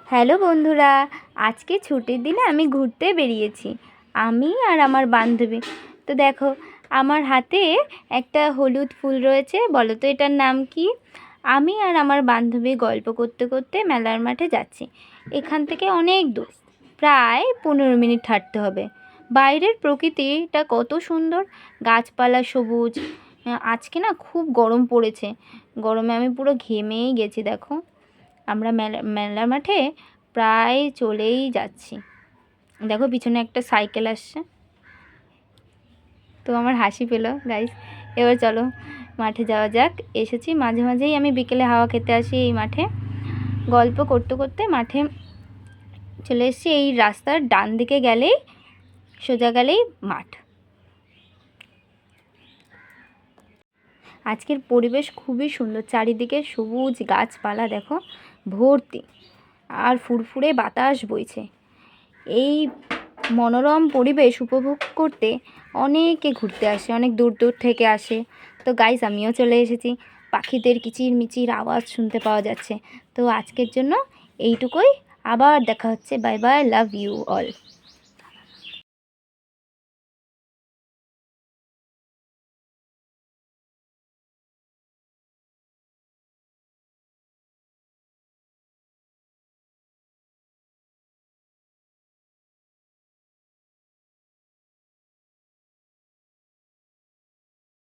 Hello বন্ধুরা, আজকে ছুটির দিনে আমি ঘুরতে বেরিয়েছি। আমি আর আমার বান্ধবী। তো দেখো, আমার হাতে একটা হলুদ ফুল রয়েছে। বলো তো এটার নাম কি? আমি আর আমার বান্ধবী গল্প করতে করতে মেলার মাঠে যাচ্ছি। এখান থেকে অনেক দূর, প্রায় 15 মিনিট হাঁটতে হবে। বাইরের প্রকৃতিটা কত সুন্দর, গাছপালা সবুজ। আজকে না খুব গরম পড়েছে। গরমে আমি পুরো ঘেমেই গেছি। দেখো, আমরা মেলার মাঠে প্রায় চলেই যাচ্ছি। দেখো পিছনে একটা সাইকেল আসছে, তো আমার হাসি পেলো গাইস। এবার চলো মাঠে যাওয়া যাক। এসেছি, মাঝে মাঝেই আমি বিকেলে হাওয়া খেতে আসি এই মাঠে। গল্প করতে করতে মাঠে চলে এসেছি। এই রাস্তার ডান দিকে গেলেই, সোজা গেলেই মাঠ। আজকের পরিবেশ খুবই সুন্দর, চারিদিকে সবুজ গাছপালা দেখো ভর্তি, আর ফুরফুরে বাতাস বইছে। এই মনোরম পরিবেশ উপভোগ করতে অনেকে ঘুরতে আসে, অনেক দূর দূর থেকে আসে। তো গাইস, আমিও চলে এসেছি। পাখিদের কিচিরমিচির আওয়াজ শুনতে পাওয়া যাচ্ছে। তো আজকের জন্য এইটুকুই। আবার দেখা হচ্ছে। Bye bye, love you all.